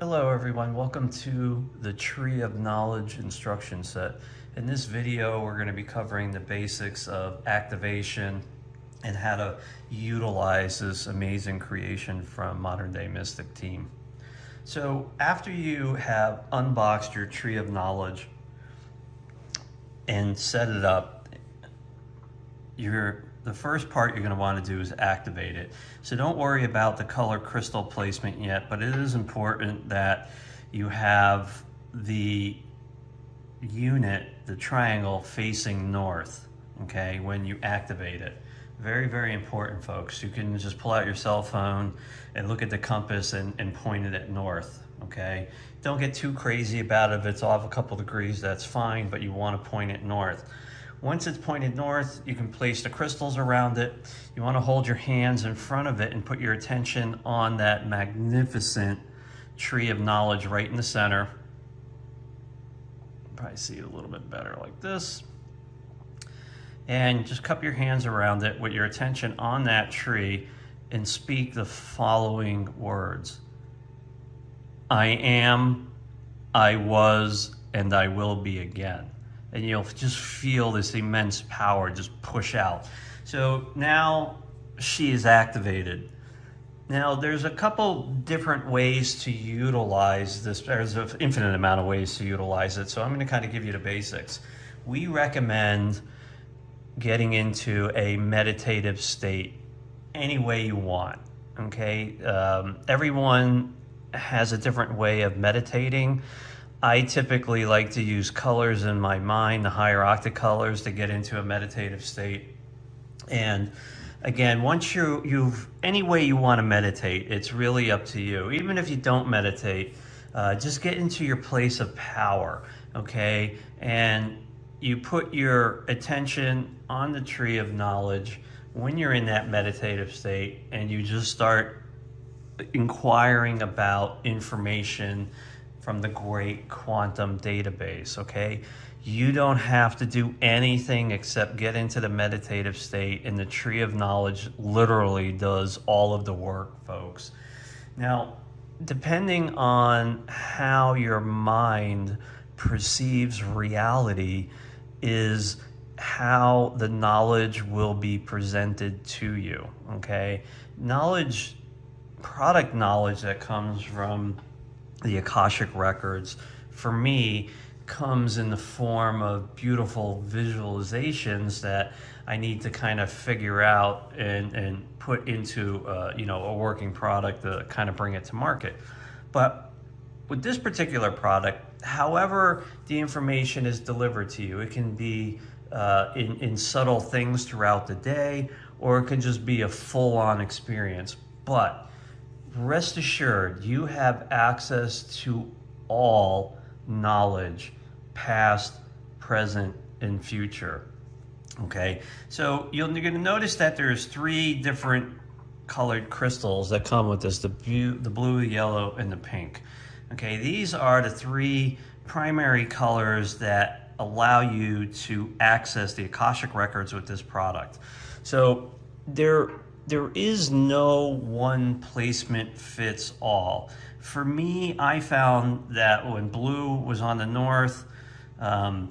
Hello everyone, welcome to the Tree of Knowledge instruction set. In this video we're going to be covering the basics of activation and how to utilize this amazing creation from Modern Day Mystic team. So after you have unboxed your Tree of Knowledge and set it up, the first part you're going to want to do is activate it. So don't worry about the color crystal placement yet, but it is important that you have the unit, the triangle, facing north, okay, when you activate it. Very, very important, folks. You can just pull out your cell phone and look at the compass and point it at north, okay? Don't get too crazy about it. If it's off a couple degrees, that's fine, but you want to point it north. Once it's pointed north, you can place the crystals around it. You want to hold your hands in front of it and put your attention on that magnificent Tree of Knowledge right in the center. Probably see it a little bit better like this. And just cup your hands around it with your attention on that tree and speak the following words. I am, I was, and I will be again. And you'll just feel this immense power just push out. So now she is activated. Now there's a couple different ways to utilize this. There's an infinite amount of ways to utilize it. So I'm going to kind of give you the basics. We recommend getting into a meditative state any way you want. Okay, everyone has a different way of meditating. I typically like to use colors in my mind, the higher octa colors, to get into a meditative state. And again, once you've any way you want to meditate, it's really up to you. Even if you don't meditate, just get into your place of power, okay? And you put your attention on the Tree of Knowledge when you're in that meditative state, and you just start inquiring about information from the great quantum database, okay? You don't have to do anything except get into the meditative state, and the Tree of Knowledge literally does all of the work, folks. Now, depending on how your mind perceives reality is how the knowledge will be presented to you, okay? Knowledge, product knowledge that comes from the Akashic Records, for me, comes in the form of beautiful visualizations that I need to kind of figure out and put into a working product to kind of bring it to market. But with this particular product, however the information is delivered to you, it can be in subtle things throughout the day, or it can just be a full-on experience. But rest assured, you have access to all knowledge, past, present, and future. Okay, so you're going to notice that there's 3 different colored crystals that come with this: the blue, the yellow, and the pink. Okay, these are the 3 primary colors that allow you to access the Akashic Records with this product. So there is no one placement fits all. For me, I found that when blue was on the north, the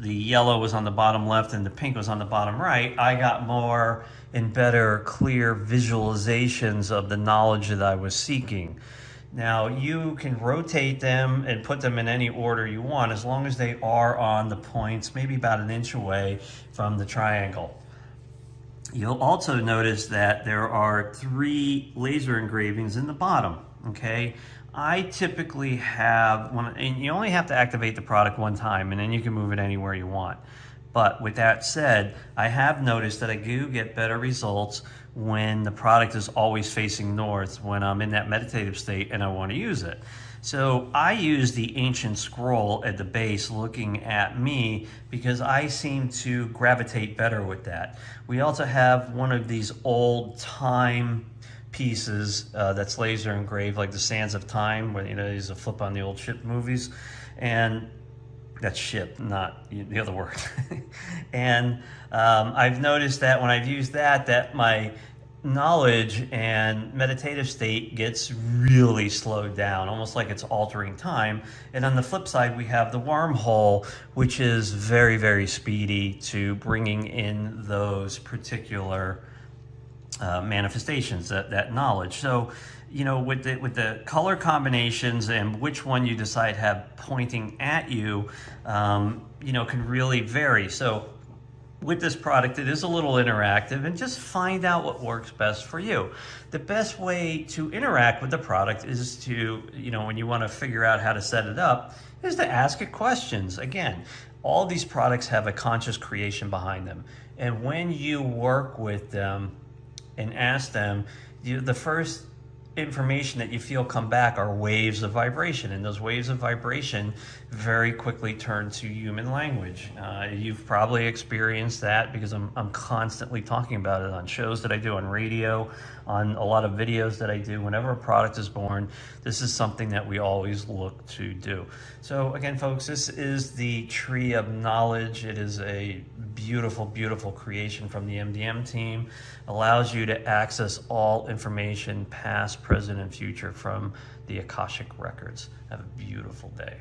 yellow was on the bottom left, and the pink was on the bottom right, I got more and better clear visualizations of the knowledge that I was seeking. Now, you can rotate them and put them in any order you want, as long as they are on the points, maybe about an inch away from the triangle. You'll also notice that there are 3 laser engravings in the bottom, okay? I typically have one, and you only have to activate the product one time, and then you can move it anywhere you want. But with that said, I have noticed that I do get better results when the product is always facing north, when I'm in that meditative state and I want to use it. So I use the ancient scroll at the base looking at me because I seem to gravitate better with that. We also have one of these old time pieces that's laser engraved, like the Sands of Time, where they use a flip on the old ship movies. And that's ship, not the other word. And I've noticed that when I've used that my knowledge and meditative state gets really slowed down, almost like it's altering time. And on the flip side, we have the wormhole, which is very, very speedy to bringing in those particular manifestations, that knowledge. So, you know, with the color combinations and which one you decide have pointing at you, you know, can really vary. So with this product, it is a little interactive, and just find out what works best for you. The best way to interact with the product is to, you know, when you want to figure out how to set it up, is to ask it questions. Again, all these products have a conscious creation behind them. And when you work with them and ask them, the first information that you feel come back are waves of vibration, and those waves of vibration very quickly turn to human language. You've probably experienced that, because I'm constantly talking about it on shows that I do on radio, on a lot of videos that I do. Whenever a product is born, this is something that we always look to do. So again, folks, this is the Tree of Knowledge. It is a beautiful, beautiful creation from the MDM team. Allows you to access all information, past, present, and future, from the Akashic Records. Have a beautiful day.